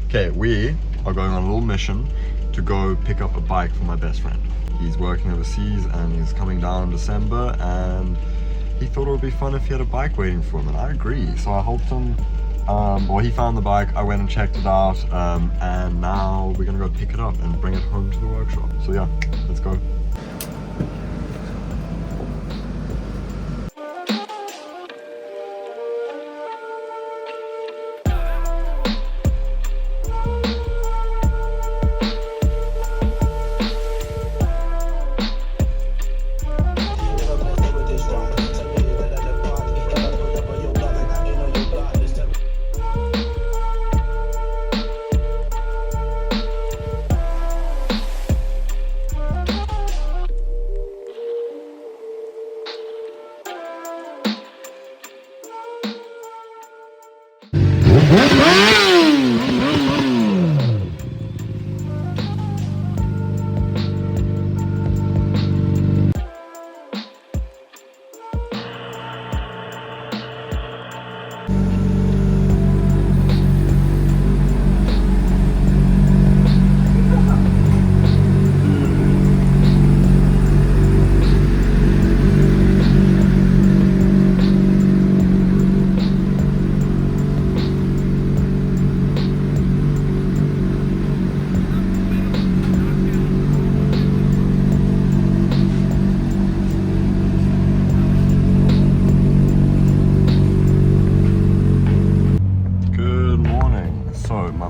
Okay, we are going on a little mission to go pick up a bike for my best friend. He's working overseas and he's coming down in December, and he thought it would be fun if he had a bike waiting for him, and I agree. So I helped him. Well, he found the bike, I went and checked it out, and now we're gonna go pick it up and bring it home to the workshop. So yeah, let's go.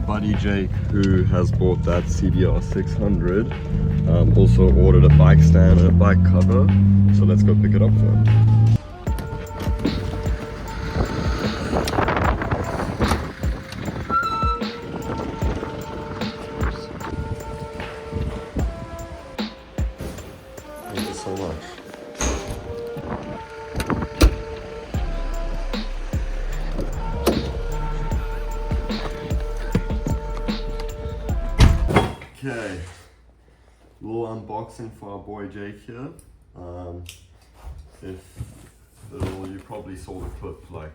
Buddy Jake, who has bought that CBR 600, also ordered a bike stand and a bike cover, so let's go pick it up for him. Thank you so much. Okay, little unboxing for our boy Jake here. You probably saw the clip like,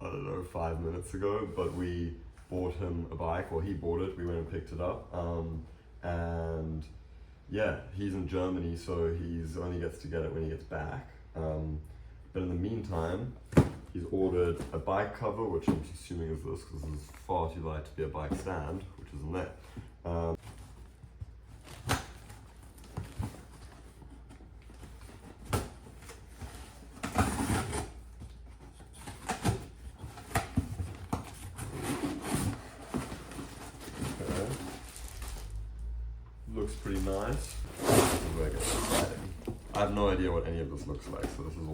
I don't know, 5 minutes ago, but we bought him a bike, or he bought it, we went and picked it up. And yeah, he's in Germany, so he's only gets to get it when he gets back. But in the meantime, he's ordered a bike cover, which I'm assuming is this, because this is far too light to be a bike stand, which isn't there. Okay. Looks pretty nice. I have no idea what any of this looks like, so this is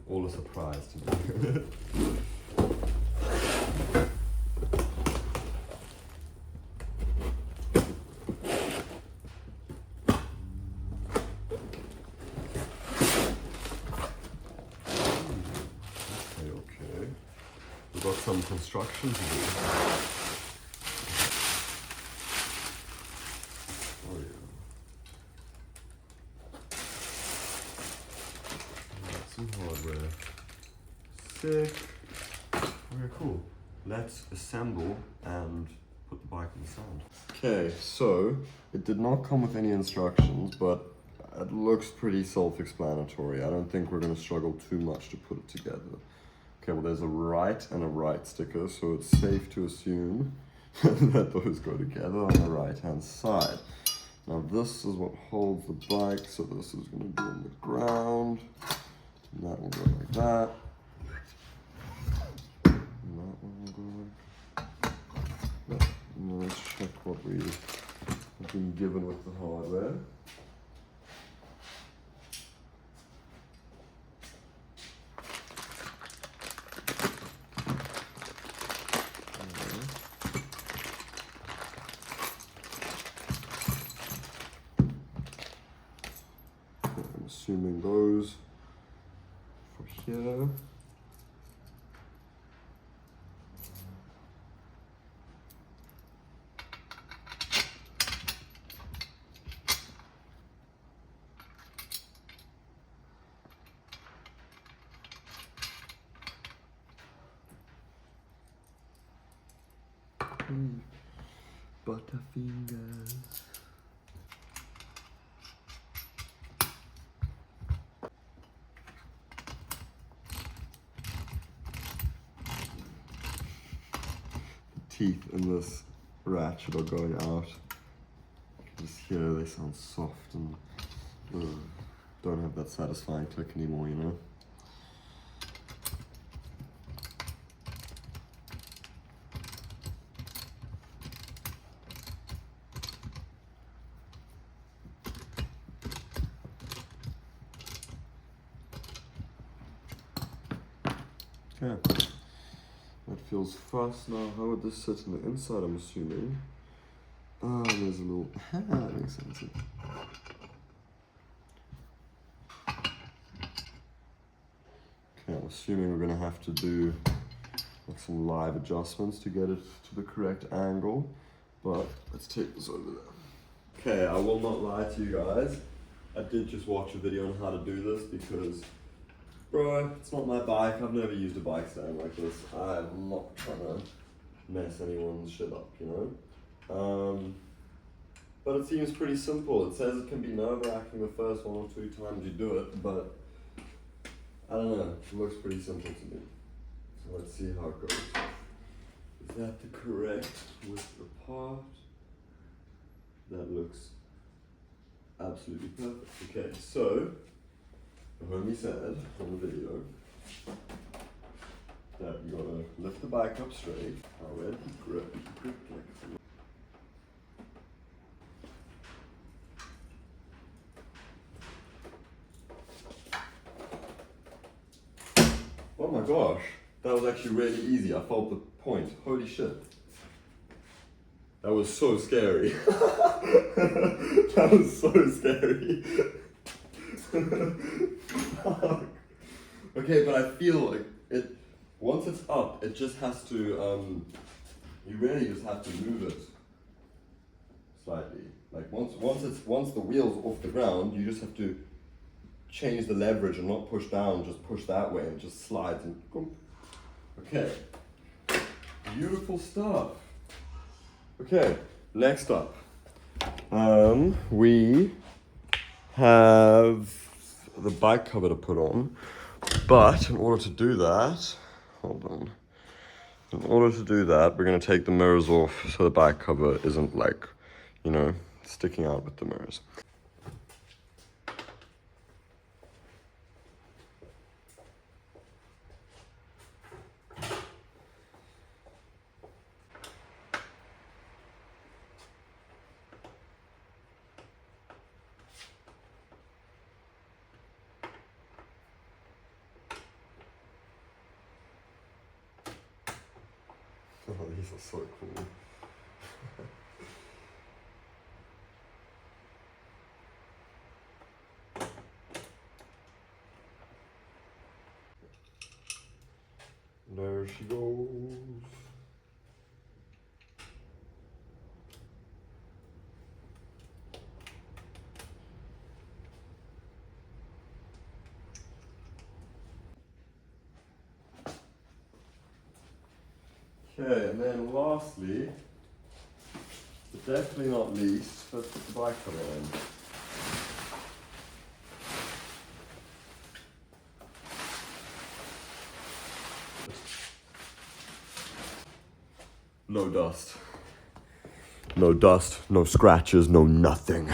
all a surprise to me. Okay. We've got some construction to do. Oh yeah. Got some hardware. Sick. Okay, cool. Let's assemble and put the bike in the stand. Okay, so it did not come with any instructions, but it looks pretty self-explanatory. I don't think we're going to struggle too much to put it together. Okay, well there's a right and a right sticker, so it's safe to assume that those go together on the right hand side. Now this is what holds the bike, so this is going to be on the ground, and that will go like that. And that one will go like that. Now let's check what we have been given with the hardware. I'm assuming those for here. Butterfingers. Teeth in this ratchet are going out. You can just hear they sound soft and don't have that satisfying click anymore, you know? Okay. That feels fast now. How would this sit on the inside, I'm assuming? Ah, there's a little... that makes sense. Okay, I'm assuming we're going to have to do like some live adjustments to get it to the correct angle. But let's take this over there. Okay, I will not lie to you guys. I did just watch a video on how to do this because, bro, it's not my bike. I've never used a bike stand like this. I'm not trying to mess anyone's shit up, you know? But it seems pretty simple. It says it can be nerve-wracking the first 1 or 2 times you do it, but I don't know. It looks pretty simple to me. So let's see how it goes. Is that the correct width apart? That looks absolutely perfect. Okay, so the homie said on the video that you gotta lift the bike up straight. I read the grip like oh my gosh, that was actually really easy. I felt the point. Holy shit. That was so scary. That was so scary. Okay, but I feel like it, once it's up, it just has to, you really just have to move it slightly. Like once the wheel's off the ground, you just have to change the leverage and not push down, just push that way and it just slides and boom. Okay, beautiful stuff. Okay, next up, we have the bike cover to put on, but in order to do that, hold on. In order to do that, we're gonna take the mirrors off so the bike cover isn't like, you know, sticking out with the mirrors. Oh, these are so cool. There she goes. Okay, and then lastly, but definitely not least, let's put the bike cover in. No dust. No dust, no scratches, no nothing.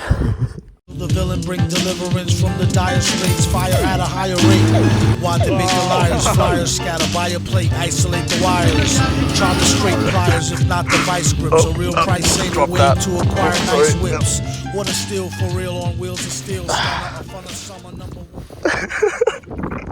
The villain bring deliverance from the dire straits, fire at a higher rate. Want to make the liars, flyers scatter by a plate, isolate the wires. Try to straight pliers, if not the vice grips. A real price ain't a way to acquire nice whips. What a steal for real on wheels of steel. Stand up in front of summer #1.